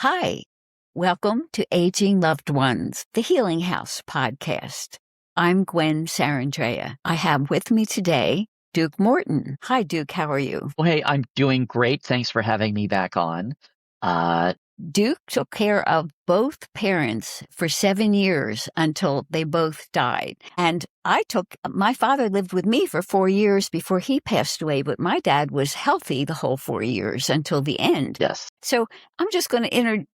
Hi, welcome to Aging Loved Ones, the Healing House podcast. I'm Gwen Sarandrea. I have with me today Duke Morton. Hi, Duke. How are you? Well, hey, I'm doing great. Thanks for having me back on. Duke took care of both parents for 7 years until they both died. And my father lived with me for 4 years before he passed away, but my dad was healthy the whole 4 years until the end. Yes. So I'm just going to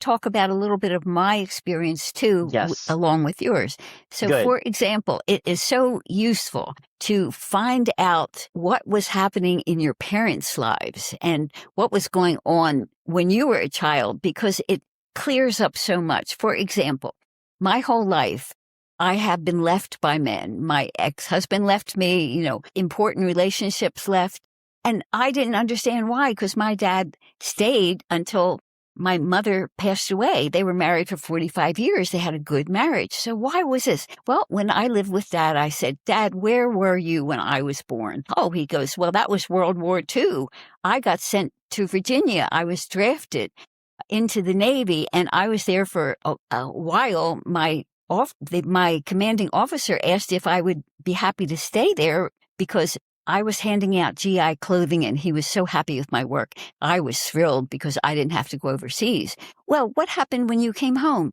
talk about a little bit of my experience too, Yes. along with yours. So, Good. for example, it is so useful to find out what was happening in your parents' lives and what was going on when you were a child, because it clears up so much. For example, my whole life, I have been left by men. My ex-husband left me, important relationships left. And I didn't understand why, because my dad stayed until my mother passed away. They were married for 45 years. They had a good marriage. So why was this? Well, when I lived with Dad, I said, Dad, where were you when I was born? Oh, he goes, well, that was World War II. I got sent to Virginia. I was drafted into the Navy, and I was there for a while. My commanding officer asked if I would be happy to stay there because I was handing out GI clothing, and he was so happy with my work. I was thrilled because I didn't have to go overseas. Well, what happened when you came home?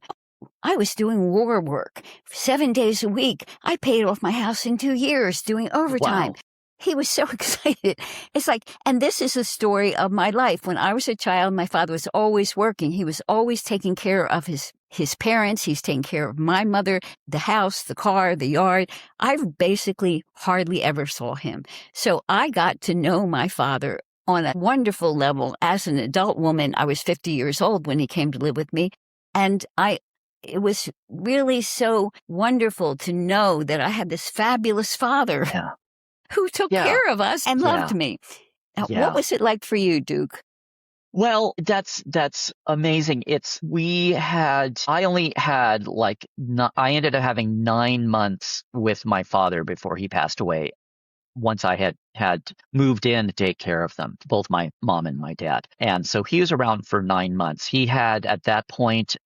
I was doing war work 7 days a week. I paid off my house in 2 years doing overtime. Wow. He was so excited. It's like, and this is the story of my life. When I was a child, my father was always working. He was always taking care of his parents. He's taking care of my mother, the house, the car, the yard. I basically hardly ever saw him. So I got to know my father on a wonderful level as an adult woman. I was 50 years old when he came to live with me. And it was really so wonderful to know that I had this fabulous father. Yeah. Who took care of us and loved me. Now, what was it like for you, Duke? Well, that's amazing. I only had I ended up having 9 months with my father before he passed away. Once I had moved in to take care of them, both my mom and my dad. And so he was around for 9 months. He had at that point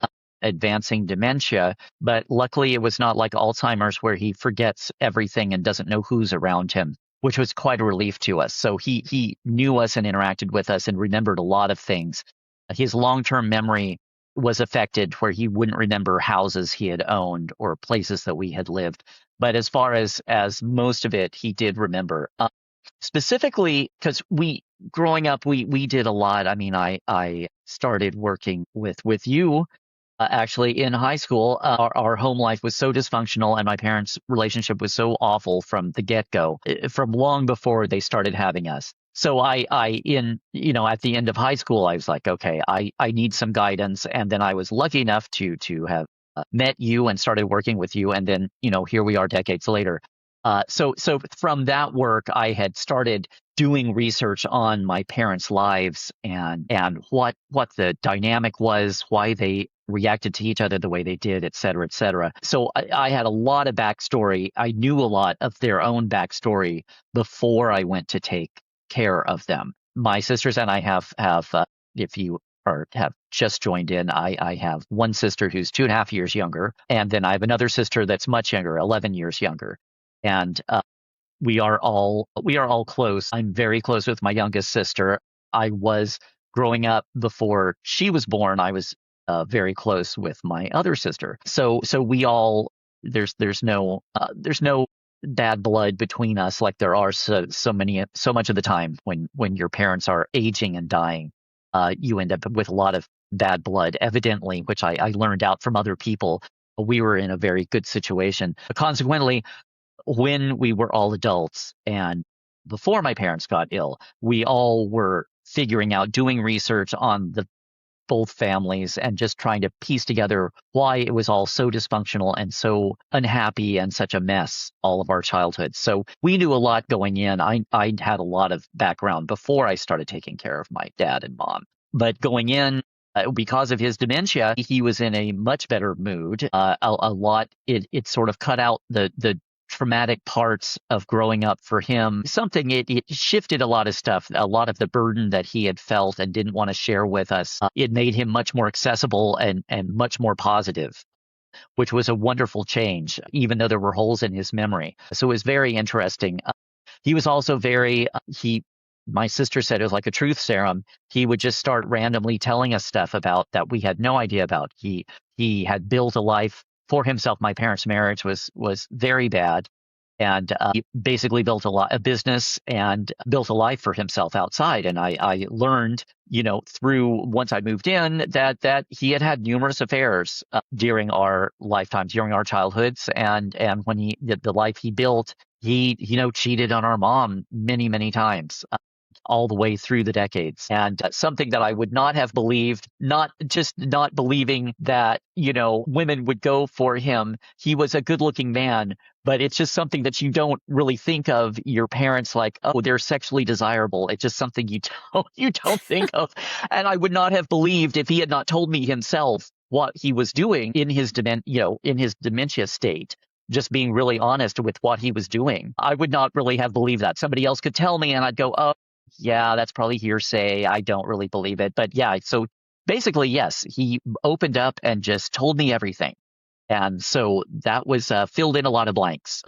advancing dementia, but luckily it was not like Alzheimer's where he forgets everything and doesn't know who's around him, which was quite a relief to us. So he knew us and interacted with us and remembered a lot of things. His long-term memory was affected where he wouldn't remember houses he had owned or places that we had lived. But as far as most of it, he did remember. Specifically, because growing up, we did a lot. I mean, I started working with you. Actually, in high school, our home life was so dysfunctional and my parents' relationship was so awful from the get-go, from long before they started having us. So at the end of high school, I was like, okay, I need some guidance. And then I was lucky enough to have met you and started working with you. And then, here we are decades later. So from that work, I had started doing research on my parents' lives and what the dynamic was, why they reacted to each other the way they did, et cetera, et cetera. So I had a lot of backstory. I knew a lot of their own backstory before I went to take care of them. My sisters and I have if you have just joined in, I have one sister who's 2.5 years younger, and then I have another sister that's much younger, 11 years younger. And we are all close. I'm very close with my youngest sister. I was growing up before she was born. I was very close with my other sister. So we all there's no bad blood between us like there are so much of the time when your parents are aging and dying. You end up with a lot of bad blood, evidently, which I learned out from other people. We were in a very good situation. Consequently, when we were all adults and before my parents got ill, we all were figuring out, doing research on both families and just trying to piece together why it was all so dysfunctional and so unhappy and such a mess all of our childhood. So we knew a lot going in. I had a lot of background before I started taking care of my dad and mom. But going in, because of his dementia, he was in a much better mood. It sort of cut out the traumatic parts of growing up for him. Something it shifted a lot of stuff, a lot of the burden that he had felt and didn't want to share with us. It made him much more accessible and much more positive, which was a wonderful change, even though there were holes in his memory. So it was very interesting. He was also my sister said it was like a truth serum. He would just start randomly telling us stuff about that we had no idea about. He had built a life for himself. My parents' marriage was very bad. And he basically built a business and built a life for himself outside. And I learned, through once I moved in that he had numerous affairs during our lifetimes, during our childhoods. And when the life he built, he, cheated on our mom many, many times. All the way through the decades. And something that I would not have believed, not believing that, women would go for him. He was a good looking man, but it's just something that you don't really think of your parents like, oh, they're sexually desirable. It's just something you don't think of. And I would not have believed if he had not told me himself what he was doing in his dementia state. Just being really honest with what he was doing. I would not really have believed that. Somebody else could tell me and I'd go, oh, yeah, that's probably hearsay. I don't really believe it. But yeah, so basically, yes, he opened up and just told me everything. And so that was filled in a lot of blanks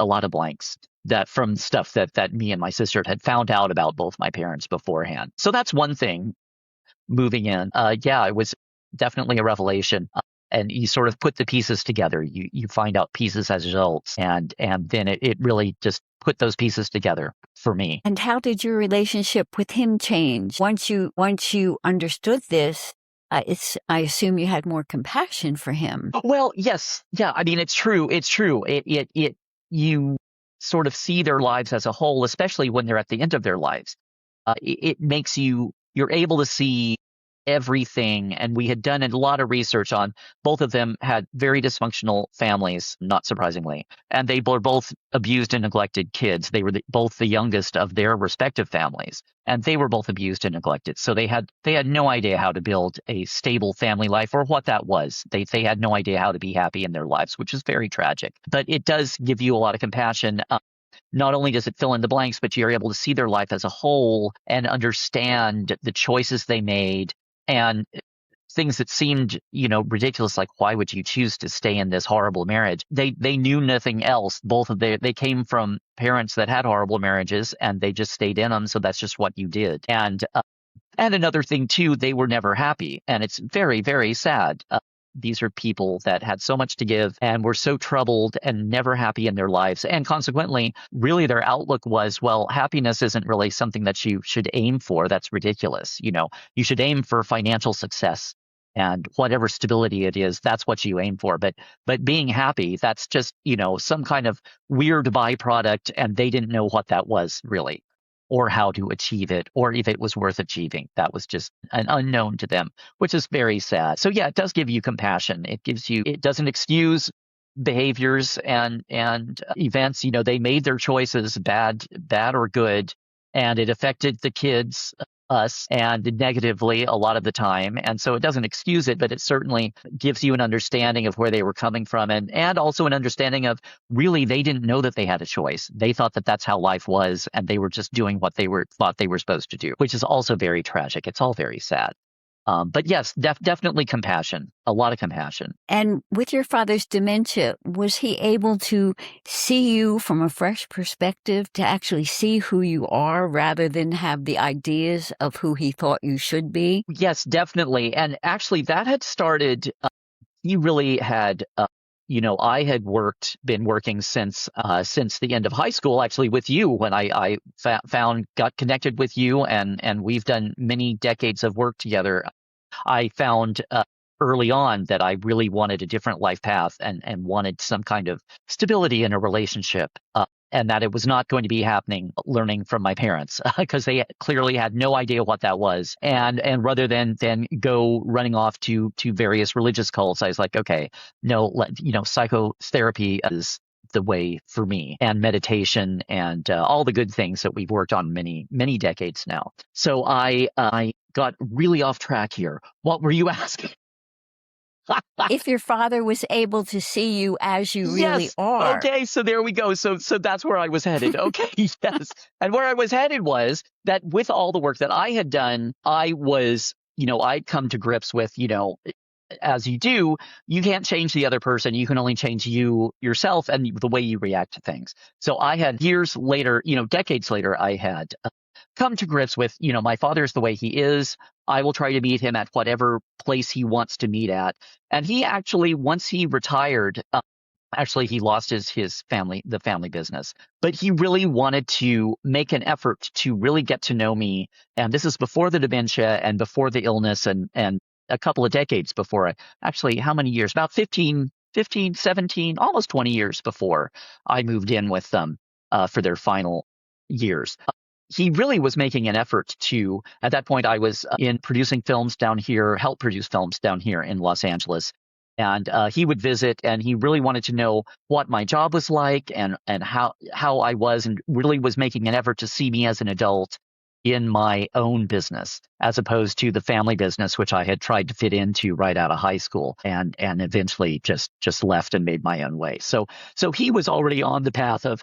that from stuff that me and my sister had found out about both my parents beforehand. So that's one thing moving in. Yeah, it was definitely a revelation. And you sort of put the pieces together. You find out pieces as results, and then it really just put those pieces together for me. And how did your relationship with him change once you understood this? I assume you had more compassion for him. Well, yes, yeah. I mean, it's true. It's true. You sort of see their lives as a whole, especially when they're at the end of their lives. It makes you're able to see everything. And we had done a lot of research on both of them had very dysfunctional families, not surprisingly. And they were both abused and neglected kids. They were both the youngest of their respective families. And they were both abused and neglected. So they had no idea how to build a stable family life or what that was. They had no idea how to be happy in their lives, which is very tragic. But it does give you a lot of compassion. Not only does it fill in the blanks, but you're able to see their life as a whole and understand the choices they made and things that seemed, ridiculous, like why would you choose to stay in this horrible marriage? They knew nothing else. They came from parents that had horrible marriages and they just stayed in them. So that's just what you did. And another thing too, they were never happy. And it's very, very sad. These are people that had so much to give and were so troubled and never happy in their lives. And consequently, really their outlook was, well, happiness isn't really something that you should aim for. That's ridiculous. You should aim for financial success and whatever stability it is, that's what you aim for. But being happy, that's just, some kind of weird byproduct. And they didn't know what that was really, or how to achieve it, or if it was worth achieving. That was just an unknown to them, which is very sad. So yeah, it does give you compassion. It doesn't excuse behaviors and events. They made their choices, bad or good, and it affected the kids, us, and negatively a lot of the time. And so it doesn't excuse it, but it certainly gives you an understanding of where they were coming from, and also an understanding of really they didn't know that they had a choice. They thought that that's how life was, and they were just doing what they thought they were supposed to do, which is also very tragic. It's all very sad. But yes, definitely compassion, a lot of compassion. And with your father's dementia, was he able to see you from a fresh perspective, to actually see who you are rather than have the ideas of who he thought you should be? Yes, definitely. And actually that had started, he really had, I had been working since the end of high school, actually with you, when I got connected with you, and we've done many decades of work together. I found early on that I really wanted a different life path and wanted some kind of stability in a relationship. And that it was not going to be happening learning from my parents, because they clearly had no idea what that was. And rather than go running off to various religious cults, I was like, okay, no, psychotherapy is the way for me, and meditation and all the good things that we've worked on many, many decades now. So I got really off track here. What were you asking? If your father was able to see you as you really Yes. are. Okay. So there we go. So that's where I was headed. Okay. Yes. And where I was headed was that with all the work that I had done, I was, I'd come to grips with, as you do, you can't change the other person. You can only change you yourself and the way you react to things. So I had years later, decades later, I had come to grips with, my father's the way he is. I will try to meet him at whatever place he wants to meet at. And he actually, once he retired, actually, he lost his family, the family business, but he really wanted to make an effort to really get to know me. And this is before the dementia and before the illness and a couple of decades before actually, how many years? About 15, 17, almost 20 years before I moved in with them for their final years. He really was making an effort to, at that point, I was in producing films down here, help produce films down here in Los Angeles. And he would visit, and he really wanted to know what my job was like and how I was, and really was making an effort to see me as an adult in my own business, as opposed to the family business, which I had tried to fit into right out of high school, and eventually just left and made my own way. So he was already on the path of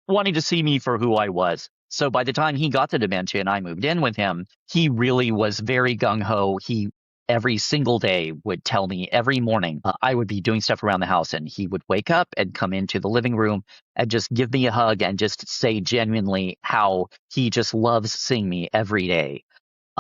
wanting to see me for who I was. So by the time he got the dementia and I moved in with him, he really was very gung ho. He every single day would tell me every morning I would be doing stuff around the house, and he would wake up and come into the living room and just give me a hug and just say genuinely how he just loves seeing me every day.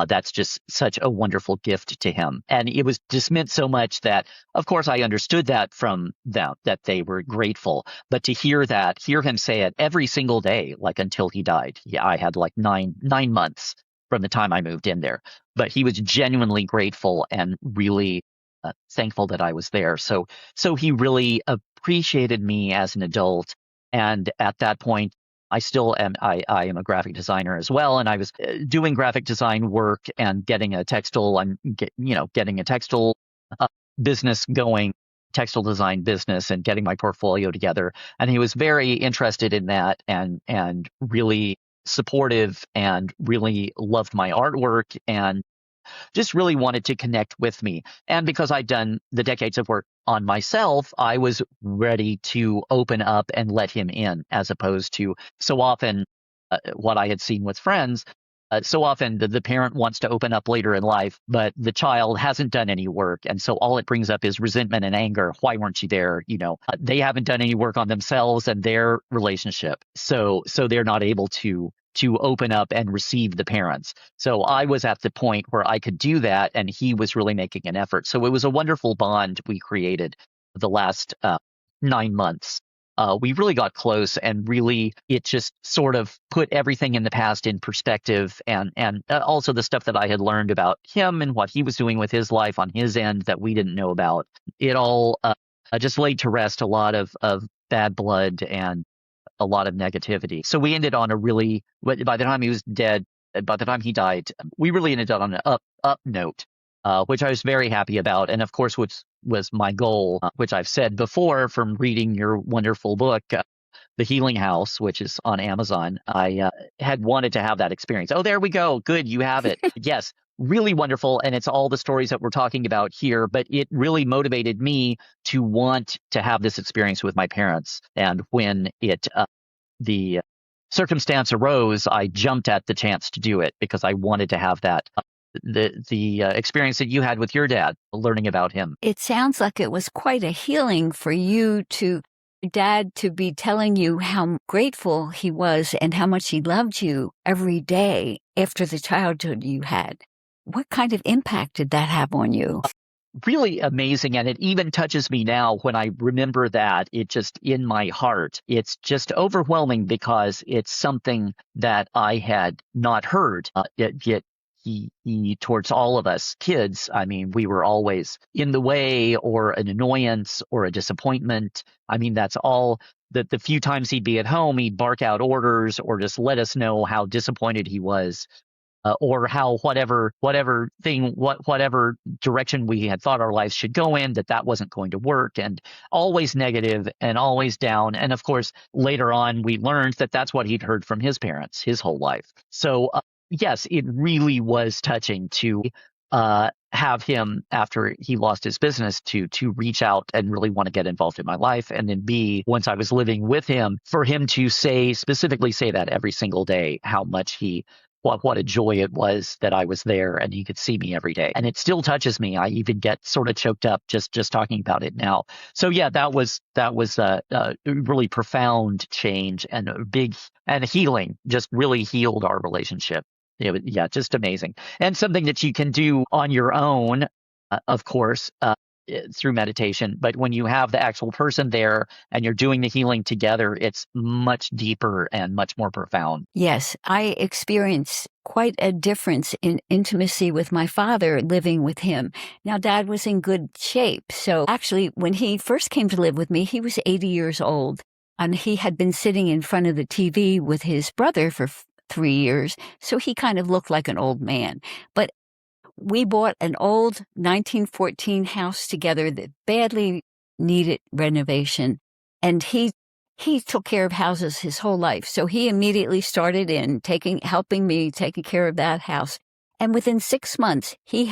That's just such a wonderful gift to him. And it was just meant so much that, of course, I understood that from them, that they were grateful. But to hear him say it every single day, like until he died. Yeah, I had like nine months from the time I moved in there. But he was genuinely grateful and really thankful that I was there. So he really appreciated me as an adult. And at that point, I still am. I am a graphic designer as well, and I was doing graphic design work and getting a textile. Getting a textile uh, business going, textile design business, and getting my portfolio together. And he was very interested in that, and really supportive, and really loved my artwork, and just really wanted to connect with me. And because I'd done the decades of work on myself, I was ready to open up and let him in, as opposed to so often what I had seen with friends. So often the parent wants to open up later in life, but the child hasn't done any work. And so all it brings up is resentment and anger. Why weren't you there? They haven't done any work on themselves and their relationship. So they're not able to open up and receive the parents. So I was at the point where I could do that, and he was really making an effort. So it was a wonderful bond we created the last 9 months. We really got close, and really it just sort of put everything in the past in perspective, and also the stuff that I had learned about him and what he was doing with his life on his end that we didn't know about. It all just laid to rest a lot of bad blood and a lot of negativity. So we ended on a really, by the time he was dead, by the time he died, we really ended on an up note, which I was very happy about. And of course, which was my goal, which I've said before from reading your wonderful book, The Healing House, which is on Amazon. I had wanted to have that experience. Oh, there we go. Good. You have it. Yes. Really wonderful. And it's all the stories that we're talking about here, but it really motivated me to want to have this experience with my parents. And when the circumstance arose, I jumped at the chance to do it because I wanted to have that, the experience that you had with your dad, learning about him. It sounds like it was quite a healing for you Dad to be telling you how grateful he was and how much he loved you every day after the childhood you had. What kind of impact did that have on you? Really amazing. And it even touches me now when I remember that. It just, in my heart, it's just overwhelming because it's something that I had not heard. Yet he, towards all of us kids, I mean, we were always in the way, or an annoyance, or a disappointment. I mean, that's all. The few times he'd be at home, he'd bark out orders or just let us know how disappointed he was. Or how whatever direction we had thought our lives should go in, that wasn't going to work, and always negative and always down. And of course, later on, we learned that that's what he'd heard from his parents his whole life. So yes, it really was touching to have him, after he lost his business, to reach out and really want to get involved in my life. And then B, once I was living with him, for him to specifically say that every single day, how much what a joy it was that I was there and he could see me every day. And it still touches me. I even get sort of choked up just talking about it now. So yeah, that was a really profound change and a big and healing, just really healed our relationship. Yeah, just amazing. And something that you can do on your own, of course, through meditation. But when you have the actual person there and you're doing the healing together, it's much deeper and much more profound. Yes, I experienced quite a difference in intimacy with my father living with him. Now, Dad was in good shape. So actually, when he first came to live with me, he was 80 years old. And he had been sitting in front of the TV with his brother for 3 years. So he kind of looked like an old man. But we bought an old 1914 house together that badly needed renovation. And he took care of houses his whole life. So he immediately started in helping me taking care of that house. And within 6 months, he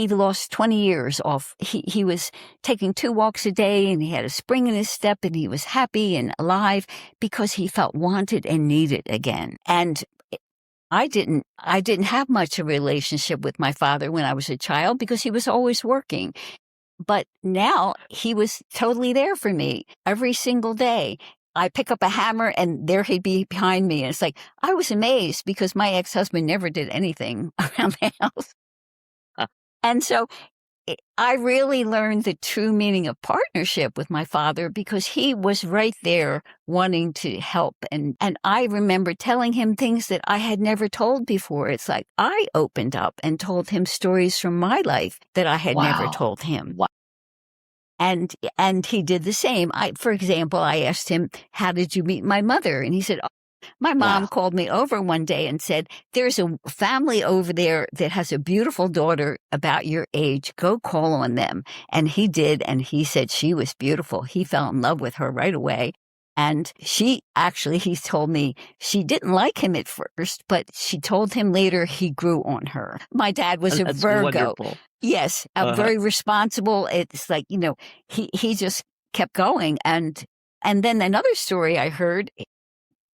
lost 20 years off. He was taking 2 walks a day and he had a spring in his step and he was happy and alive because he felt wanted and needed again. And I didn't have much of a relationship with my father when I was a child because he was always working. But now he was totally there for me every single day. I pick up a hammer and there he'd be behind me. And it's like, I was amazed because my ex-husband never did anything around the house. And so I really learned the true meaning of partnership with my father because he was right there wanting to help. And I remember telling him things that I had never told before. It's like I opened up and told him stories from my life that I had never told him. Wow. And he did the same. For example, I asked him, how did you meet my mother? And he said, my mom called me over one day and said, there's a family over there that has a beautiful daughter about your age. Go call on them. And he did. And he said she was beautiful. He fell in love with her right away. And he told me she didn't like him at first, but she told him later he grew on her. My dad was a Virgo. Wonderful. Yes, very responsible. It's like, he just kept going. And then another story I heard,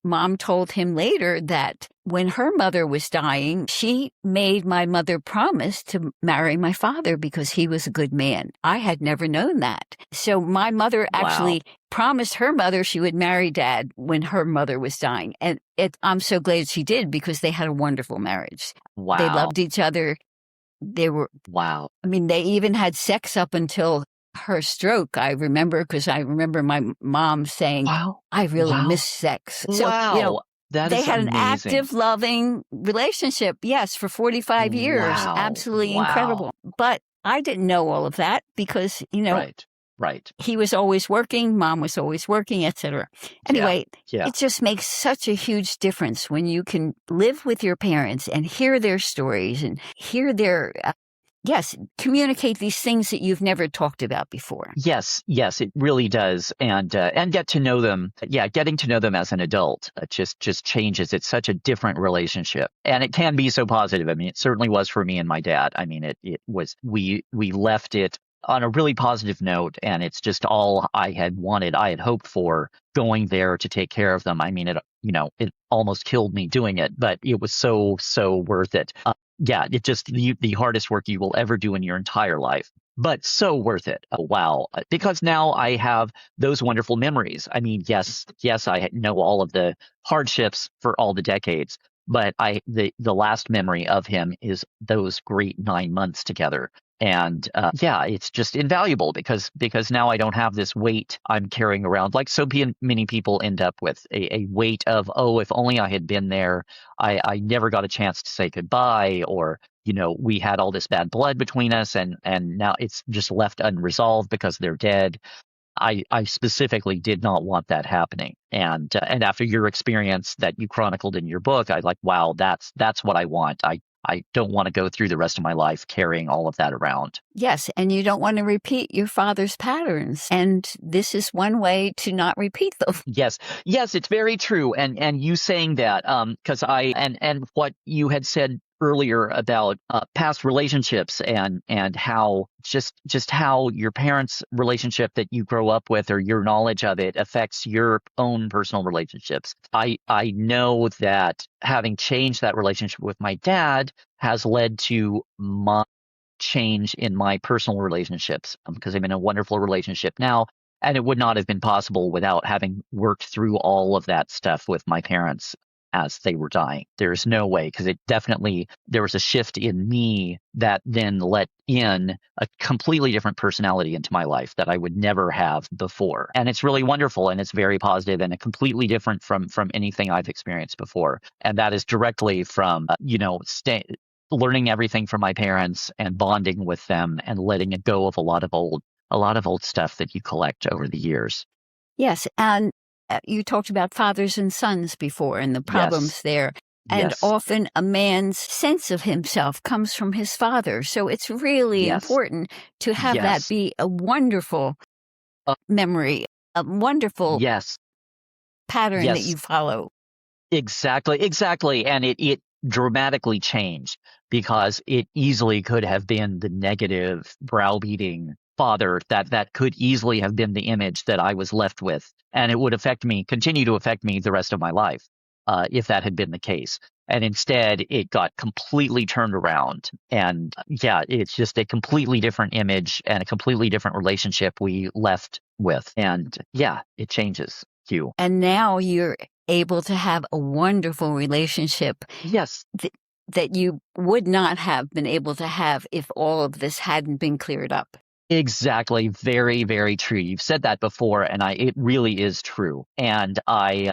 Mom told him later that when her mother was dying, she made my mother promise to marry my father because he was a good man. I had never known that. So my mother actually promised her mother she would marry Dad when her mother was dying. And I'm so glad she did because they had a wonderful marriage. Wow. They loved each other. They were, they even had sex up until her stroke. I remember because I remember my mom saying, I really miss sex. So, they had an active, loving relationship. Yes, for 45 years. Absolutely incredible. But I didn't know all of that because, Right. he was always working, Mom was always working, etc. Anyway, it just makes such a huge difference when you can live with your parents and hear their stories and hear their communicate these things that you've never talked about before. Yes, it really does. And get to know them. Yeah, getting to know them as an adult just changes. It's such a different relationship. And it can be so positive. I mean, it certainly was for me and my dad. I mean, it was, we left it on a really positive note, and it's just all I had wanted, I had hoped for going there to take care of them. I mean, it almost killed me doing it, but it was so worth it. It just the hardest work you will ever do in your entire life, but so worth it. Because now I have those wonderful memories. I mean, yes, I know all of the hardships for all the decades, but the last memory of him is those great 9 months together. And it's just invaluable because now I don't have this weight I'm carrying around, like so many people end up with a weight of, if only I had been there. I never got a chance to say goodbye, or we had all this bad blood between us, and now it's just left unresolved because they're dead. I specifically did not want that happening, and after your experience that you chronicled in your book, I that's what I want. I don't want to go through the rest of my life carrying all of that around. Yes, and you don't want to repeat your father's patterns. And this is one way to not repeat them. Yes, it's very true. And you saying that, because and what you had said earlier about past relationships and how just how your parents' relationship that you grow up with or your knowledge of it affects your own personal relationships. I know that having changed that relationship with my dad has led to my change in my personal relationships because I'm in a wonderful relationship now. And it would not have been possible without having worked through all of that stuff with my parents as they were dying. There's no way, because there was a shift in me that then let in a completely different personality into my life that I would never have before. And it's really wonderful and it's very positive and completely different from anything I've experienced before. And that is directly from, learning everything from my parents and bonding with them and letting it go of a lot of old stuff that you collect over the years. Yes, and you talked about fathers and sons before and the Yes. problems there. And Yes. often a man's sense of himself comes from his father. So it's really Yes. important to have that Yes. be a wonderful Uh, memory, a wonderful yes. pattern that Yes. you follow. Exactly. Exactly. And it dramatically changed because it easily could have been the negative browbeating father that could easily have been the image that I was left with. And it would continue to affect me the rest of my life, if that had been the case. And instead, it got completely turned around. And yeah, it's just a completely different image and a completely different relationship we left with. And yeah, it changes you. And now you're able to have a wonderful relationship Yes. that you would not have been able to have if all of this hadn't been cleared up. Exactly. Very, very true. You've said that before, and it really is true. And I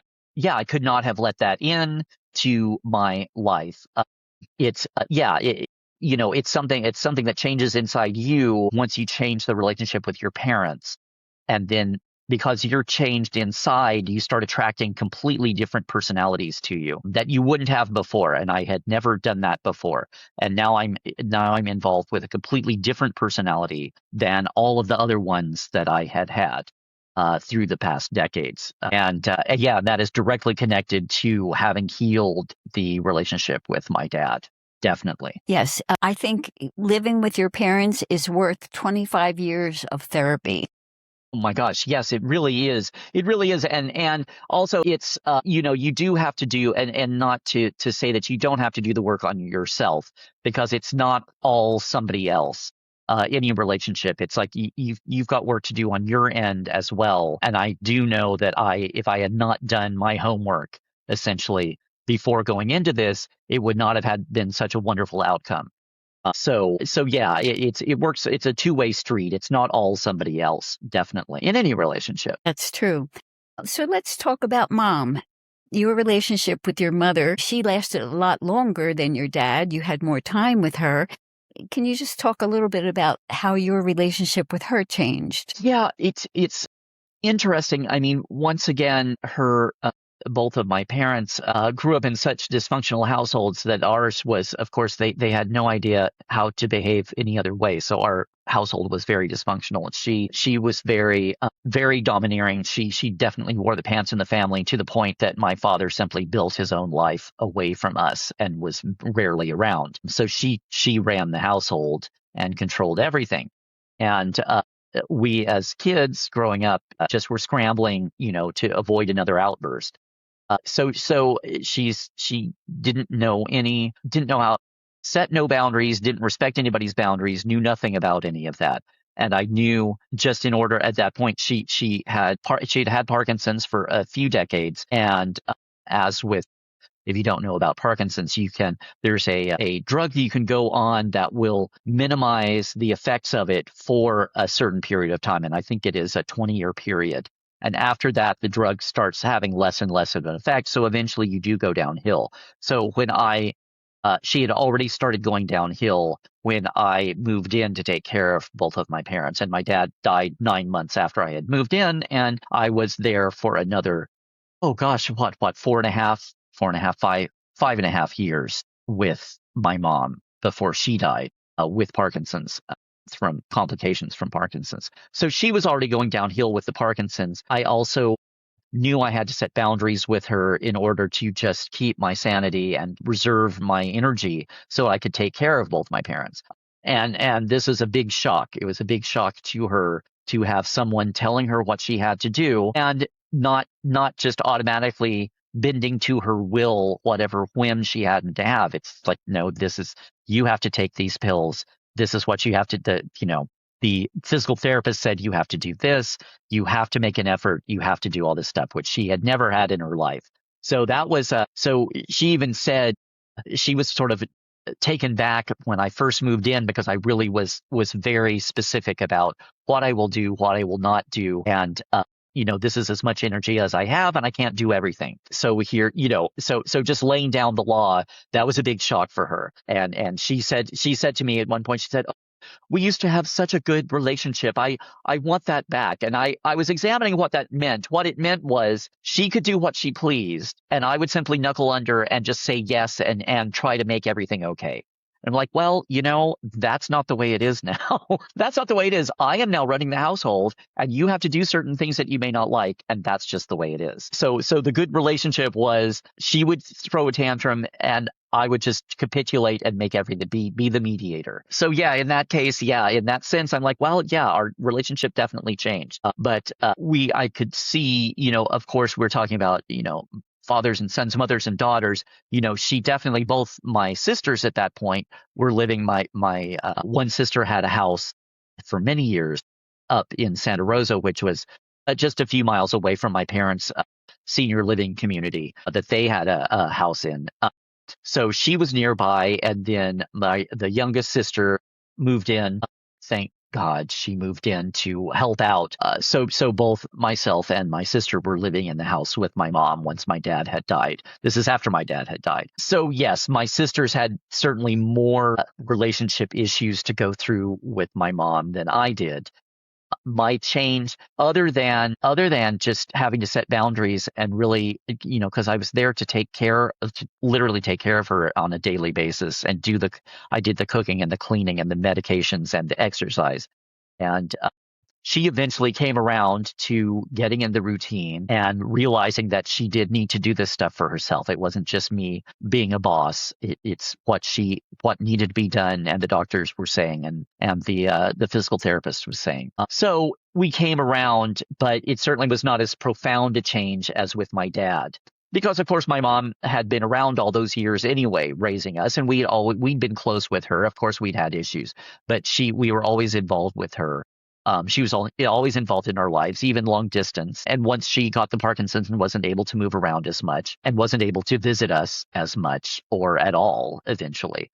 could not have let that in to my life. It's yeah, it's something that changes inside you once you change the relationship with your parents. And then because you're changed inside, you start attracting completely different personalities to you that you wouldn't have before. And I had never done that before. And now I'm involved with a completely different personality than all of the other ones that I had had. Through the past decades. And yeah, that is directly connected to having healed the relationship with my dad. Definitely. Yes, I think living with your parents is worth 25 years of therapy. Oh my gosh, yes, it really is. It really is. And also it's you do have to do and not to say that you don't have to do the work on yourself because it's not all somebody else. Any relationship, it's like you've got work to do on your end as well. And I do know that if I had not done my homework essentially before going into this, it would not have been such a wonderful outcome. So yeah, it works. It's a two-way street. It's not all somebody else, definitely, in any relationship. That's true. So let's talk about mom. Your relationship with your mother, she lasted a lot longer than your dad. You had more time with her. Can you just talk a little bit about how your relationship with her changed? Yeah, it's interesting. I mean, once again, both of my parents grew up in such dysfunctional households that ours was, of course, they had no idea how to behave any other way. So our household was very dysfunctional. And she was very domineering. She definitely wore the pants in the family to the point that my father simply built his own life away from us and was rarely around. So she ran the household and controlled everything. And we as kids growing up just were scrambling, to avoid another outburst. So she didn't know how set no boundaries, didn't respect anybody's boundaries, knew nothing about any of that. And I knew just in order at that point, she'd had Parkinson's for a few decades, and as with if you don't know about Parkinson's, there's a drug that you can go on that will minimize the effects of it for a certain period of time. And I think it is a 20-year period. And after that, the drug starts having less and less of an effect. So eventually you do go downhill. So she had already started going downhill when I moved in to take care of both of my parents. And my dad died 9 months after I had moved in. And I was there for another, oh gosh, what, 4.5, 5.5 years with my mom before she died with Parkinson's from complications from Parkinson's. So she was already going downhill with the Parkinson's. I also knew I had to set boundaries with her in order to just keep my sanity and reserve my energy so I could take care of both my parents. And this is a big shock. It was a big shock to her to have someone telling her what she had to do and not just automatically bending to her will whatever whim she had to have. It's like, no, this is, you have to take these pills. This is what you have to do. The physical therapist said you have to do this, you have to make an effort, you have to do all this stuff, which she had never had in her life. So that was so she even said she was sort of taken back when I first moved in because I really was very specific about what I will do, what I will not do, and this is as much energy as I have, and I can't do everything. So here, so just laying down the law, that was a big shock for her. And she said to me at one point, she said, we used to have such a good relationship. I want that back. And I was examining what that meant. What it meant was she could do what she pleased, and I would simply knuckle under and just say yes and try to make everything okay. I'm like, well, that's not the way it is now. That's not the way it is. I am now running the household, and you have to do certain things that you may not like, and that's just the way it is. So the good relationship was she would throw a tantrum, and I would just capitulate and make everything be the mediator. So yeah, in that case, yeah, in that sense, I'm like, well, yeah, our relationship definitely changed. But I could see, of course, we're talking about, fathers and sons, mothers and daughters. She definitely, both my sisters at that point were living. My one sister had a house for many years up in Santa Rosa, which was just a few miles away from my parents' senior living community that they had a house in. So she was nearby, and then the youngest sister moved in. Thank God she moved in to help out. So both myself and my sister were living in the house with my mom once my dad had died. This is after my dad had died. So yes, my sisters had certainly more relationship issues to go through with my mom than I did. My change, other than just having to set boundaries and really, because I was there to literally take care of her on a daily basis and I did the cooking and the cleaning and the medications and the exercise. And she eventually came around to getting in the routine and realizing that she did need to do this stuff for herself. It wasn't just me being a boss. It's what needed to be done, and the doctors were saying, and the physical therapist was saying. So we came around, but it certainly was not as profound a change as with my dad. Because of course my mom had been around all those years anyway, raising us, and we'd been close with her. Of course we'd had issues, but we were always involved with her. She was always involved in our lives, even long distance. And once she got the Parkinson's and wasn't able to move around as much and wasn't able to visit us as much or at all eventually,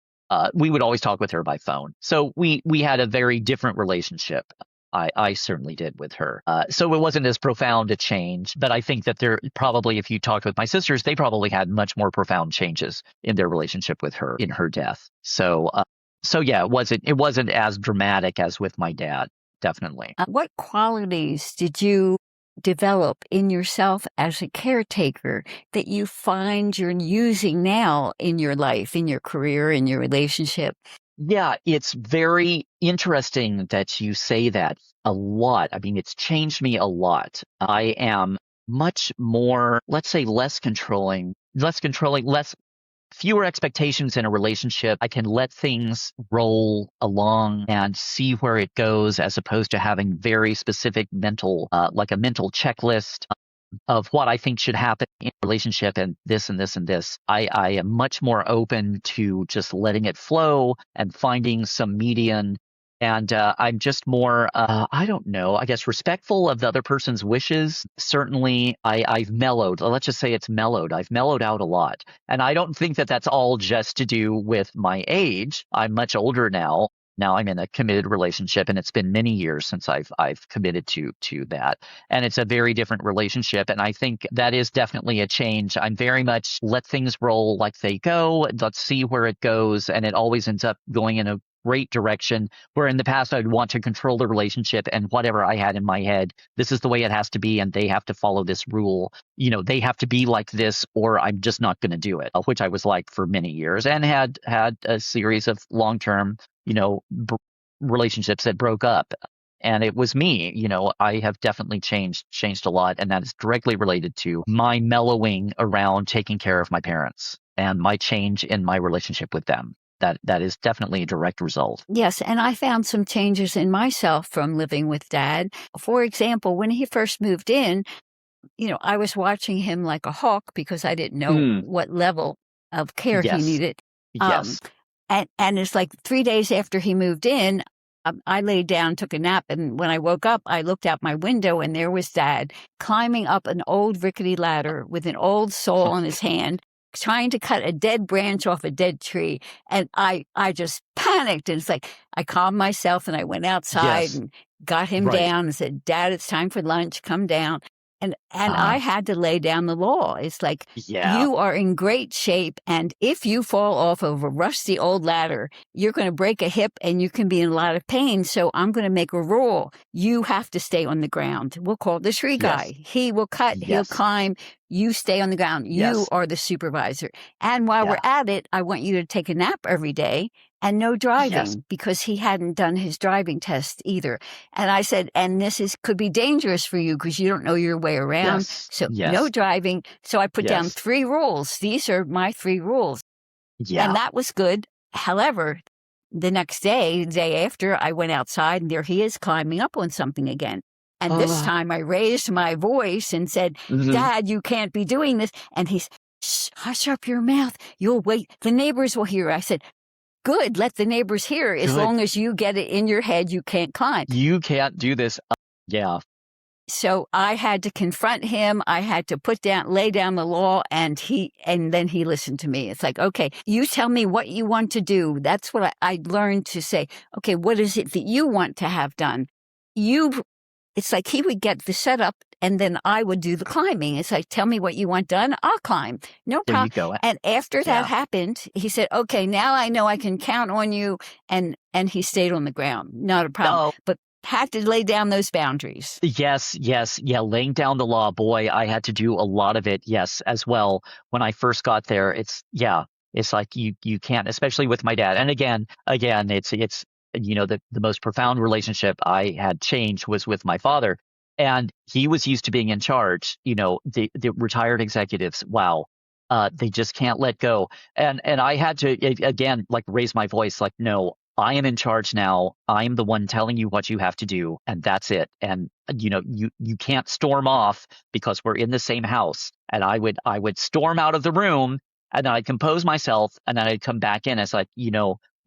we would always talk with her by phone. So we had a very different relationship. I certainly did with her. So it wasn't as profound a change, but I think that there probably, if you talked with my sisters, they probably had much more profound changes in their relationship with her in her death. So yeah, it wasn't as dramatic as with my dad. Definitely. What qualities did you develop in yourself as a caretaker that you find you're using now in your life, in your career, in your relationship? Yeah, it's very interesting that you say that a lot. I mean, it's changed me a lot. I am much more, let's say, less controlling, fewer expectations in a relationship. I can let things roll along and see where it goes, as opposed to having very specific like a mental checklist of what I think should happen in a relationship and this and this and this. I am much more open to just letting it flow and finding some median. And I'm just more, I don't know, I guess respectful of the other person's wishes. Certainly, I've mellowed. Let's just say it's mellowed. I've mellowed out a lot. And I don't think that that's all just to do with my age. I'm much older now. Now I'm in a committed relationship, and it's been many years since I've committed to that. And it's a very different relationship. And I think that is definitely a change. I'm very much let things roll like they go. Let's see where it goes. And it always ends up going in a great direction, where in the past I'd want to control the relationship, and whatever I had in my head, this is the way it has to be, and they have to follow this rule. They have to be like this, or I'm just not going to do it, which I was like for many years, and had a series of long-term, relationships that broke up. And it was me. I have definitely changed a lot, and that is directly related to my mellowing around taking care of my parents and my change in my relationship with them. That is definitely a direct result. Yes, and I found some changes in myself from living with Dad. For example, when he first moved in, I was watching him like a hawk because I didn't know Mm, what level of care he yes. needed. Um, Yes. and it's like 3 days after he moved in, I laid down, took a nap, and when I woke up, I looked out my window, and there was Dad climbing up an old rickety ladder with an old saw in his hand, trying to cut a dead branch off a dead tree. And I just panicked, and it's like I calmed myself, and I went outside Yes. and got him Right. down and said, "Dad, it's time for lunch. Come down." And I Ah, had to lay down the law. It's like, yeah. you are in great shape, and if you fall off of a rusty old ladder, you're going to break a hip and you can be in a lot of pain. So I'm going to make a rule. You have to stay on the ground. We'll call the tree guy. Yes. He will cut, he'll Yes. climb. You stay on the ground. You Yes. are the supervisor. And while we're Yeah. at it, I want you to take a nap every day and no Yes. driving, because he hadn't done his driving test either. And I said, and this could be dangerous for you because you don't know your way around. Yes. So no Yes. driving. So I put down Yes. 3 rules. These are my 3 rules. And Yeah. that was good. However, the next day, the day after, I went outside and there he is climbing up on something again. And this Uh, time I raised my voice and said, mhm. "Dad, you can't be doing this." And he's, "Shh, hush up your mouth. You'll wait. The neighbors will hear." I said, "Good, let the neighbors hear, as Good. long as you get it in your head you can't climb." You can't do this. Yeah. So I had to confront him. I had to lay down the law, and then he listened to me. It's like, okay, you tell me what you want to do. That's what I learned to say. Okay, what is it that you want to have done? It's like he would get the setup, and then I would do the climbing. It's like, tell me what you want done. I'll climb. No There you problem. go. And after that Yeah. happened, he said, okay, now I know I can count on you. And he stayed on the ground. Not a problem. Oh, But had to lay down those boundaries. yes. Yes. Yeah. Laying down the law. Boy, I had to do a lot of it. Yes, as well. When I first got there, it's like you can't, especially with my dad. And again, it's the most profound relationship I had changed was with my father, and he was used to being in charge. The retired executives. Wow. They just can't let go. And I had to again like raise my voice like, no, I am in charge now. I am the one telling you what you have to do, and that's it. And you can't storm off because we're in the same house. And I would storm out of the room, and then I'd compose myself, and then I'd come back in. It's like,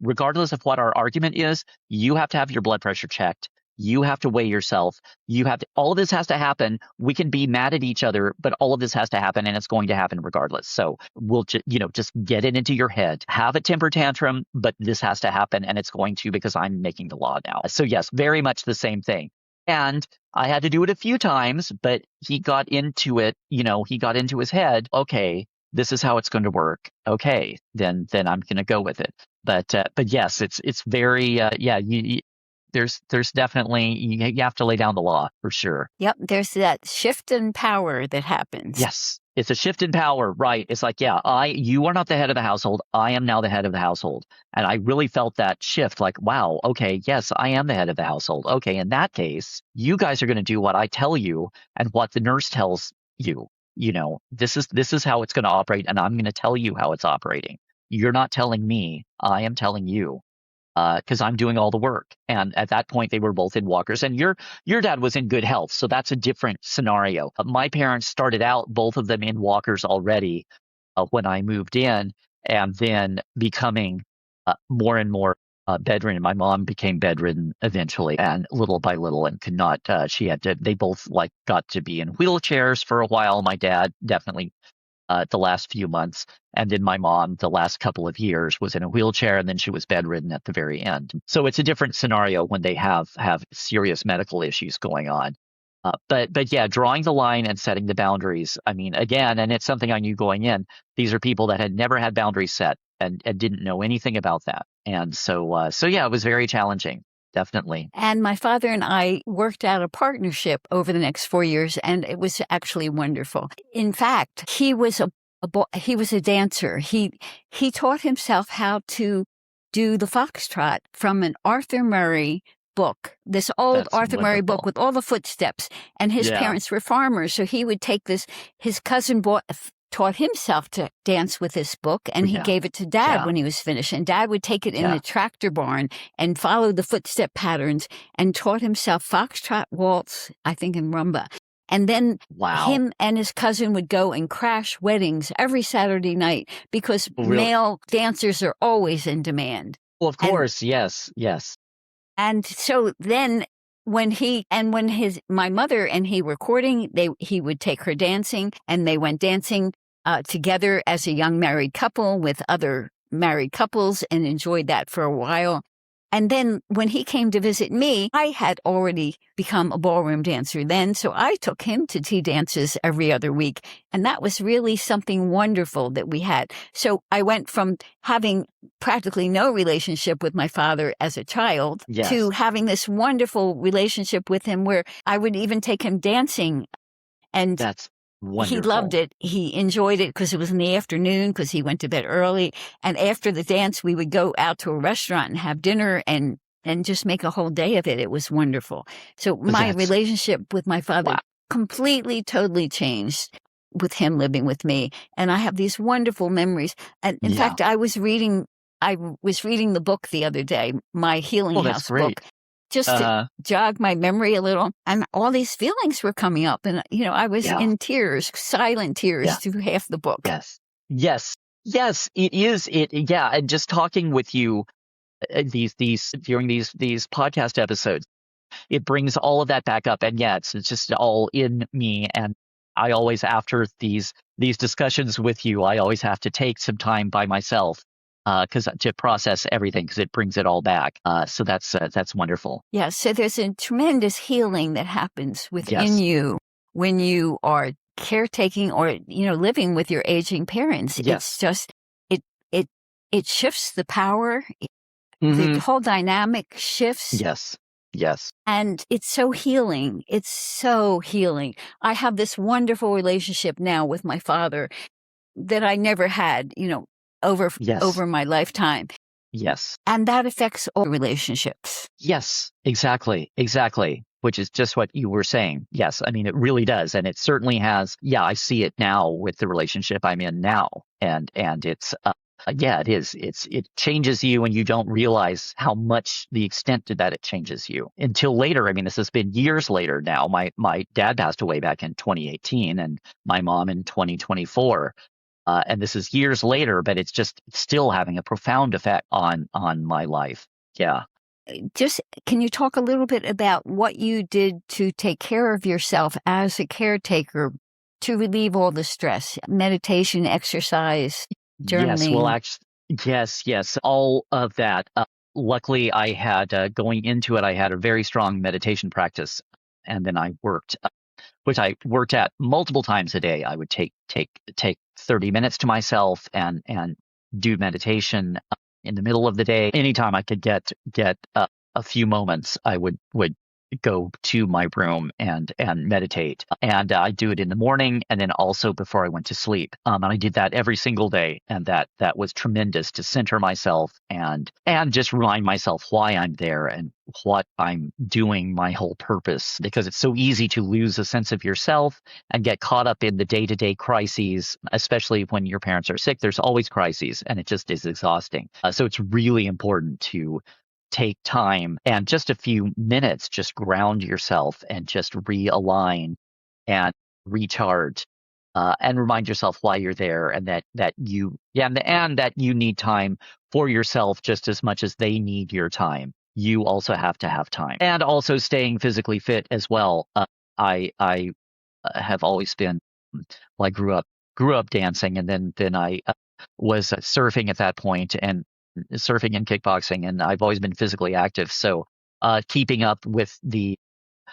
regardless of what our argument is, you have to have your blood pressure checked. You have to weigh yourself. All of this has to happen. We can be mad at each other, but all of this has to happen, and it's going to happen regardless. So we'll just get it into your head. Have a temper tantrum, but this has to happen, and it's going to because I'm making the law now. So yes, very much the same thing. And I had to do it a few times, but he got into it. He got into his head. Okay, this is how it's going to work. Okay, then I'm going to go with it. But yes, it's very yeah. There's definitely you have to lay down the law for sure. Yep, there's that shift in power that happens. Yes, it's a shift in power, right? It's like, yeah, you are not the head of the household. I am now the head of the household, and I really felt that shift. Like, wow, okay, yes, I am the head of the household. Okay, in that case, you guys are going to do what I tell you and what the nurse tells you. This is how it's going to operate, and I'm going to tell you how it's operating. You're not telling me. I am telling you. Because I'm doing all the work. And at that point, they were both in walkers. And your dad was in good health, so that's a different scenario. My parents started out, both of them in walkers already when I moved in, and then becoming more and more bedridden. My mom became bedridden eventually, and little by little, and could not. They both got to be in wheelchairs for a while. My dad definitely the last few months. And then my mom, the last couple of years, was in a wheelchair, and then she was bedridden at the very end. So it's a different scenario when they have serious medical issues going on. But yeah, drawing the line and setting the boundaries. I mean, again, and it's something I knew going in. These are people that had never had boundaries set and didn't know anything about that. And so yeah, it was very challenging. Definitely. And my father and I worked out a partnership over the next 4 years, and it was actually wonderful. In fact, he was he was a dancer. He taught himself how to do the foxtrot from an Arthur Murray book, this old That's Arthur Murray book wonderful. with all the footsteps. And his Yeah. parents were farmers, so he would take this. His cousin taught himself to dance with this book, and he Yeah. gave it to Dad Yeah. when he was finished. And Dad would take it in Yeah. the tractor barn and follow the footstep patterns and taught himself foxtrot, waltz, I think, and rumba. And then Wow. him and his cousin would go and crash weddings every Saturday night because Really? male dancers are always in demand. Well, of course. Yes. Yes. And so then when my mother and he were courting, he would take her dancing, and they went dancing together as a young married couple with other married couples and enjoyed that for a while. And then when he came to visit me, I had already become a ballroom dancer then, so I took him to tea dances every other week. And that was really something wonderful that we had. So I went from having practically no relationship with my father as a child Yes. to having this wonderful relationship with him where I would even take him dancing. And That's wonderful. he loved it. He enjoyed it because it was in the afternoon because he went to bed early. And after the dance, we would go out to a restaurant and have dinner and just make a whole day of it. It was wonderful. So my relationship with my father completely, totally changed with him living with me. And I have these wonderful memories. And in fact, I was reading the book the other day, my Healing House book, just to jog my memory a little. And all these feelings were coming up. And, I was in tears, silent tears through half the book. Yes. Yes. Yes, it is. And just talking with you during these podcast episodes, it brings all of that back up. And it's just all in me. And I always, after these discussions with you, I always have to take some time by myself to process everything, because it brings it all back. So that's wonderful. Yeah. So there's a tremendous healing that happens within you when you are caretaking or living with your aging parents. Yes. It's just it shifts the power. Mm-hmm. The whole dynamic shifts. Yes. Yes. And it's so healing. It's so healing. I have this wonderful relationship now with my father that I never had, over my lifetime. Yes. And that affects all relationships. Yes, exactly. Which is just what you were saying. Yes. I mean, it really does. And it certainly has. Yeah, I see it now with the relationship I'm in now. And it's, it is. It changes you, and you don't realize how much, the extent to that it changes you until later. I mean, this has been years later now. My dad passed away back in 2018 and my mom in 2024. And this is years later, but it's still having a profound effect on my life. Yeah. Just, can you talk a little bit about what you did to take care of yourself as a caretaker to relieve all the stress? Meditation, exercise, journaling. Yes. Well, actually, yes. All of that. Luckily, I had, going into it, I had a very strong meditation practice, and then I worked, which I worked at multiple times a day. I would take 30 minutes to myself and do meditation in the middle of the day. Anytime I could get a few moments, I would go to my room and meditate. And I do it in the morning and then also before I went to sleep. And I did that every single day. And that was tremendous to center myself and just remind myself why I'm there and what I'm doing, my whole purpose, because it's so easy to lose a sense of yourself and get caught up in the day-to-day crises, especially when your parents are sick. There's always crises, and it just is exhausting. So it's really important to take time and just a few minutes, just ground yourself and just realign and recharge, and remind yourself why you're there, and that you need time for yourself just as much as they need your time. You also have to have time, and also staying physically fit as well. I have always been. Well, I grew up dancing, and then I was surfing at that point, and surfing and kickboxing, and I've always been physically active. So keeping up with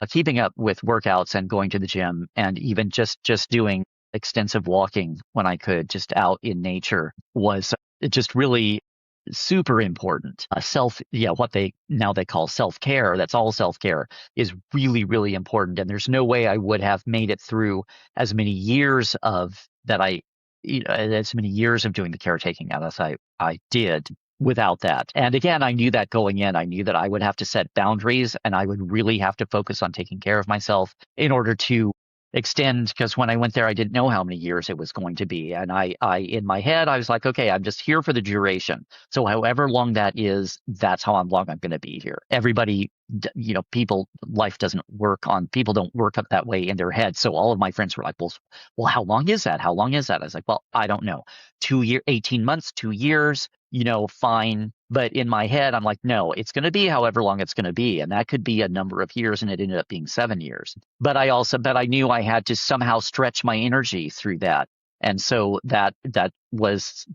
workouts and going to the gym, and even just doing extensive walking when I could, just out in nature, was just really super important. What they call self-care, that's all self-care, is really, really important. And there's no way I would have made it through as many years of doing the caretaking as I did without that. And again, I knew that going in. I knew that I would have to set boundaries and I would really have to focus on taking care of myself in order to extend, because when I went there, I didn't know how many years it was going to be. And I in my head, I was like, okay, I'm just here for the duration. So however long that is, that's how long I'm going to be here. Everybody, life doesn't work on, people don't work up that way in their head. So all of my friends were like, well, how long is that? How long is that? I was like, well, I don't know. 18 months, 2 years, fine. But in my head, I'm like, no, it's going to be however long it's going to be. And that could be a number of years. And it ended up being 7 years. But I knew I had to somehow stretch my energy through that. And so that was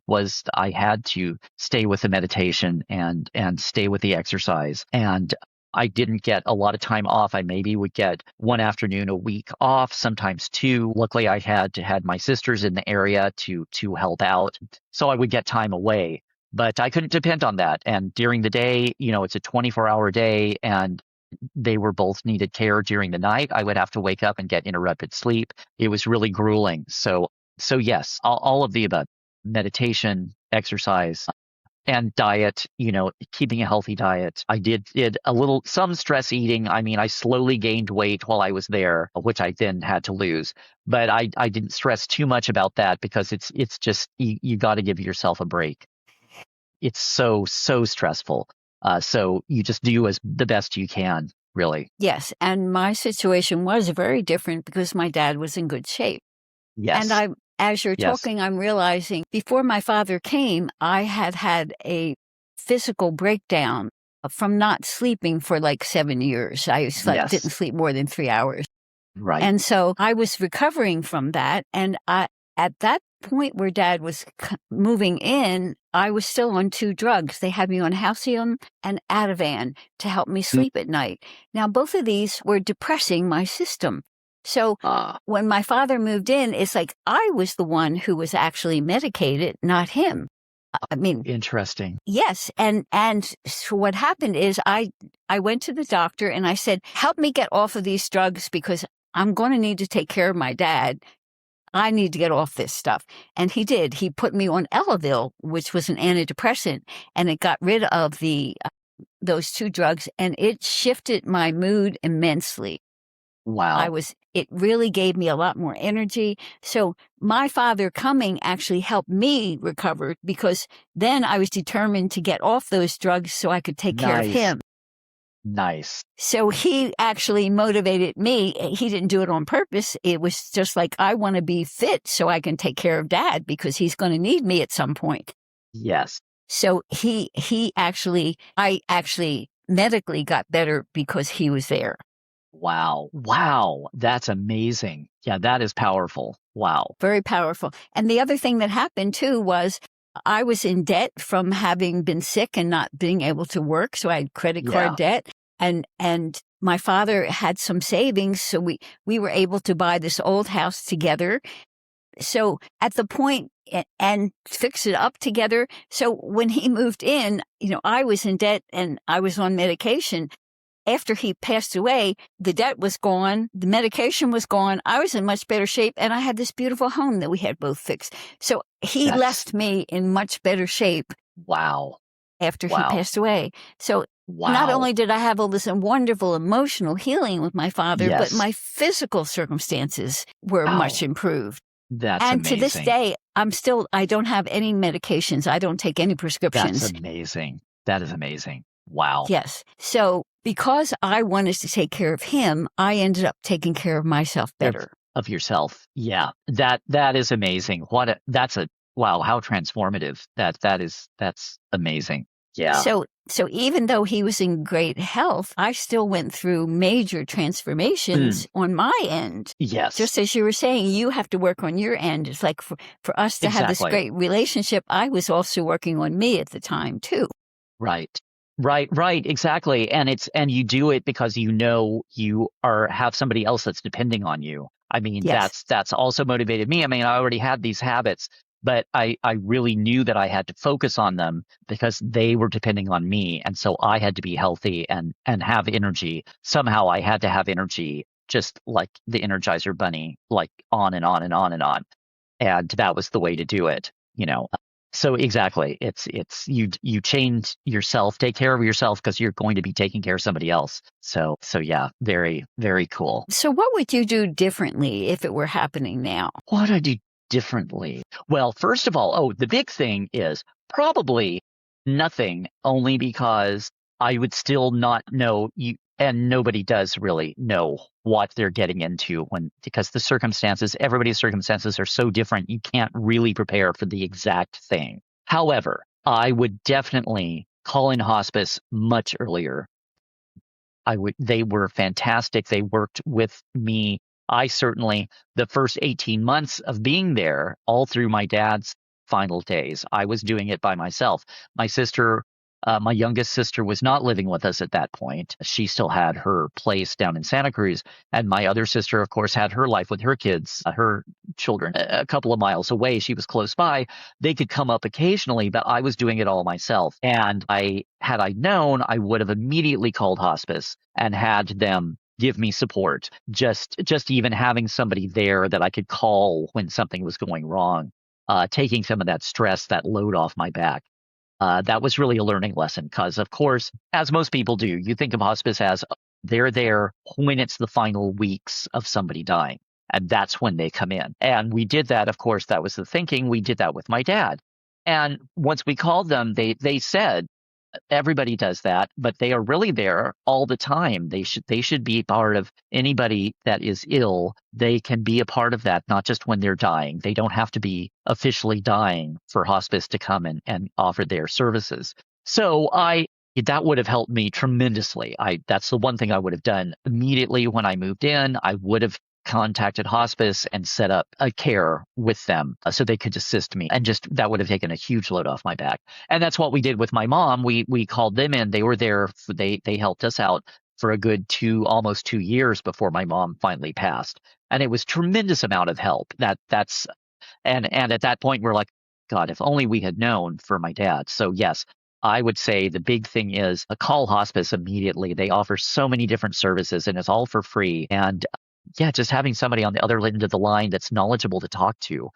I had to stay with the meditation and stay with the exercise. And I didn't get a lot of time off. I maybe would get one afternoon a week off, sometimes two. Luckily, I had my sisters in the area to help out. So I would get time away. But I couldn't depend on that. And during the day, it's a 24-hour day, and they were both needed care during the night. I would have to wake up and get interrupted sleep. It was really grueling. So yes, all of the above: meditation, exercise, and diet, keeping a healthy diet. I did some stress eating. I mean, I slowly gained weight while I was there, which I then had to lose. But I didn't stress too much about that, because it's just, you got to give yourself a break. It's so stressful. So you just do the best you can, really. Yes. And my situation was very different because my dad was in good shape. Yes. And as you're Yes. talking, I'm realizing before my father came, I had a physical breakdown from not sleeping for like 7 years. I Yes. didn't sleep more than 3 hours. Right. And so I was recovering from that. And at that point where Dad was moving in, I was still on 2 drugs. They had me on Halcium and Ativan to help me sleep at night. Now, both of these were depressing my system. So when my father moved in, it's like I was the one who was actually medicated, not him. I mean, interesting. Yes. And so what happened is I went to the doctor and I said, help me get off of these drugs because I'm going to need to take care of my dad. I need to get off this stuff. And he did. He put me on Elavil, which was an antidepressant, and it got rid of those 2 drugs, and it shifted my mood immensely. Wow. It really gave me a lot more energy. So my father coming actually helped me recover, because then I was determined to get off those drugs so I could take care of him. Nice. So he actually motivated me. He didn't do it on purpose. It was just like, I want to be fit so I can take care of Dad because he's going to need me at some point. Yes. So I actually medically got better because he was there. Wow. That's amazing. Yeah, that is powerful. Wow. Very powerful. And the other thing that happened too was I was in debt from having been sick and not being able to work. So I had credit card debt, and my father had some savings. So we were able to buy this old house together. So at the point and fix it up together. So when he moved in, I was in debt and I was on medication. After he passed away, the debt was gone, the medication was gone, I was in much better shape, and I had this beautiful home that we had both fixed. So he left me in much better shape. Wow. After he passed away. So not only did I have all this wonderful emotional healing with my father, but my physical circumstances were much improved. That's and amazing. To this day, I don't have any medications. I don't take any prescriptions. That's amazing. That is amazing. Wow. Yes. So because I wanted to take care of him, I ended up taking care of myself better. Of yourself. Yeah. That is amazing. Wow, how transformative. That's amazing. Yeah. So even though he was in great health, I still went through major transformations on my end. Yes. Just as you were saying, you have to work on your end. It's like for us to have this great relationship, I was also working on me at the time too. Right. Exactly. And you do it because you have somebody else that's depending on you. I mean, that's also motivated me. I mean, I already had these habits, but I really knew that I had to focus on them because they were depending on me. And so I had to be healthy and have energy. Somehow I had to have energy, just like the Energizer Bunny, like on and on and on and on. And that was the way to do it, So exactly, you change yourself, take care of yourself because you're going to be taking care of somebody else. So yeah, very, very cool. So, what would you do differently if it were happening now? What I do differently? Well, first of all, the big thing is probably nothing, only because I would still not know you, and nobody does really know what they're getting into because everybody's circumstances are so different. You can't really prepare for the exact thing. However, I would definitely call in hospice much earlier. They were fantastic. They worked with me. I certainly, the first 18 months of being there, all through my dad's final days, I was doing it by myself. My sister, my youngest sister, was not living with us at that point. She still had her place down in Santa Cruz. And my other sister, of course, had her life with her kids, her children, a couple of miles away. She was close by. They could come up occasionally, but I was doing it all myself. And had I known, I would have immediately called hospice and had them give me support. Just even having somebody there that I could call when something was going wrong, taking some of that stress, that load off my back. That was really a learning lesson because, of course, as most people do, you think of hospice as they're there when it's the final weeks of somebody dying. And that's when they come in. And we did that. Of course, that was the thinking. We did that with my dad. And once we called them, they said, everybody does that, but they are really there all the time. They should be part of anybody that is ill. They can be a part of that, not just when they're dying. They don't have to be officially dying for hospice to come and offer their services. So that would have helped me tremendously. That's the one thing I would have done immediately when I moved in. I would have contacted hospice and set up a care with them so they could assist me, and just that would have taken a huge load off my back. And that's what we did with my mom. We called them in. They were there. They helped us out for a good almost 2 years before my mom finally passed, and it was tremendous amount of help. And at that point we're like, God, if only we had known for my dad. So yes, I would say the big thing is call hospice immediately. They offer so many different services and it's all for free. And yeah, just having somebody on the other end of the line that's knowledgeable to talk to.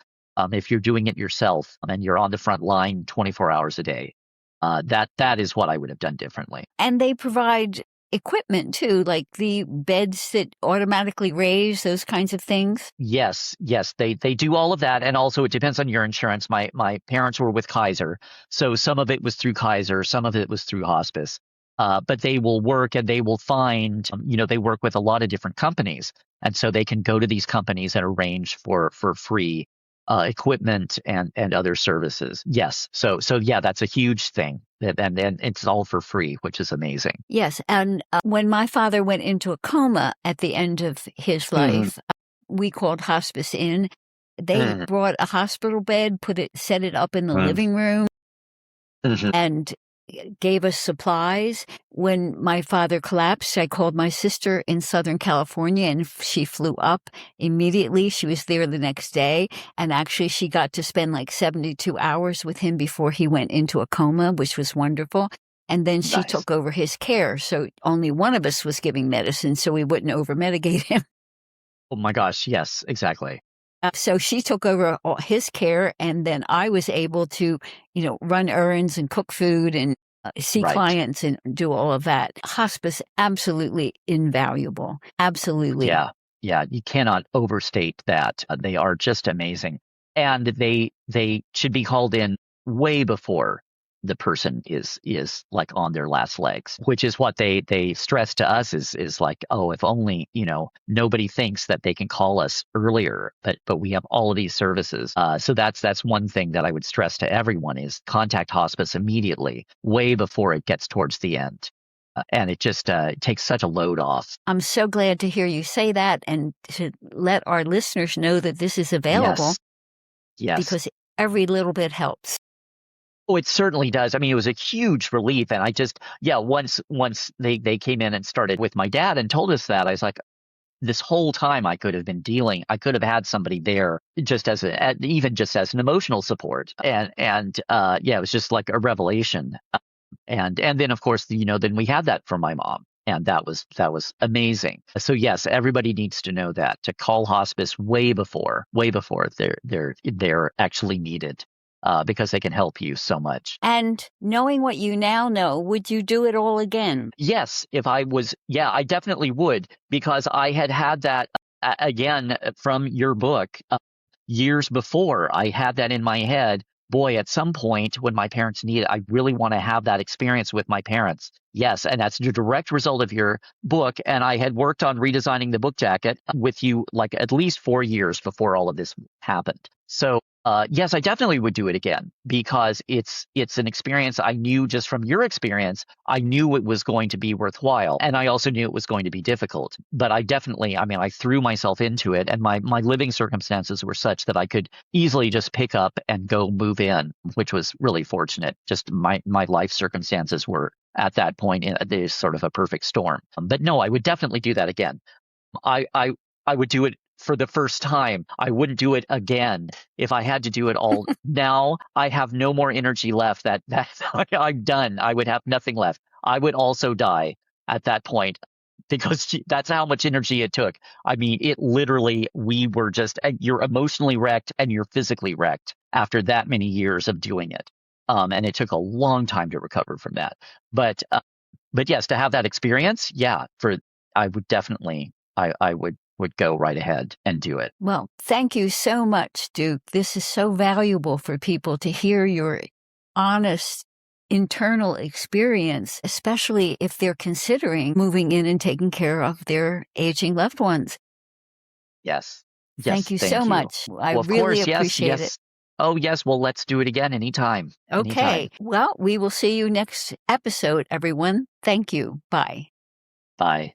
If you're doing it yourself and you're on the front line 24 hours a day, that is what I would have done differently. And they provide equipment too, like the beds that automatically raise, those kinds of things. Yes, they do all of that, and also it depends on your insurance. My parents were with Kaiser, so some of it was through Kaiser, some of it was through hospice. But they will work and they will find, they work with a lot of different companies. And so they can go to these companies and arrange for free equipment and other services. Yes. So yeah, that's a huge thing. And it's all for free, which is amazing. Yes. And when my father went into a coma at the end of his life, we called hospice in. They brought a hospital bed, set it up in the living room, and gave us supplies. When my father collapsed, I called my sister in Southern California and she flew up immediately. She was there the next day. And actually she got to spend like 72 hours with him before he went into a coma, which was wonderful. And then she took over his care. So only one of us was giving medicine so we wouldn't over-medicate him. Oh my gosh. Yes, exactly. So she took over his care, and then I was able to, run errands and cook food and see clients and do all of that. Hospice, absolutely invaluable. Absolutely. Yeah. You cannot overstate that. They are just amazing. And they should be called in way before the person is like on their last legs, which is what they stress to us is like, oh, if only, nobody thinks that they can call us earlier, but we have all of these services. So that's one thing that I would stress to everyone is contact hospice immediately, way before it gets towards the end. And it just takes such a load off. I'm so glad to hear you say that and to let our listeners know that this is available. Yes. Because every little bit helps. Oh, it certainly does. I mean, it was a huge relief. And I just, once they came in and started with my dad and told us that, I was like, this whole time I could have had somebody there just even just as an emotional support. And it was just like a revelation. And then of course, then we had that from my mom. And that was amazing. So yes, everybody needs to know that, to call hospice way before they're actually needed. because they can help you so much. And knowing what you now know, would you do it all again? Yes, if I was, yeah, I definitely would, because I had that again from your book years before. I had that in my head. Boy, at some point when my parents need it, I really want to have that experience with my parents. Yes, and that's the direct result of your book. And I had worked on redesigning the book jacket with you like at least 4 years before all of this happened. So yes, I definitely would do it again, because it's an experience I knew just from your experience. I knew it was going to be worthwhile, and I also knew it was going to be difficult. But I definitely, I mean, I threw myself into it, and my living circumstances were such that I could easily just pick up and go move in, which was really fortunate. Just my life circumstances were at that point in sort of a perfect storm. But no, I would definitely do that again. I I I would do it for the first time. I wouldn't do it again if I had to do it all. Now I have no more energy left. That I'm done. I would have nothing left. I would also die at that point, because that's how much energy it took. I mean, it literally, we were just, you're emotionally wrecked and you're physically wrecked after that many years of doing it. And it took a long time to recover from that. But yes, to have that experience, yeah, I would definitely, I would go right ahead and do it. Well, thank you so much, Duke. This is so valuable for people to hear your honest internal experience, especially if they're considering moving in and taking care of their aging loved ones. Yes. Thank you so you. much. I Well, of really course, yes, appreciate it. yes. Oh, yes. Well, let's do it again anytime. Okay. Anytime. Well, we will see you next episode, everyone. Thank you. Bye. Bye.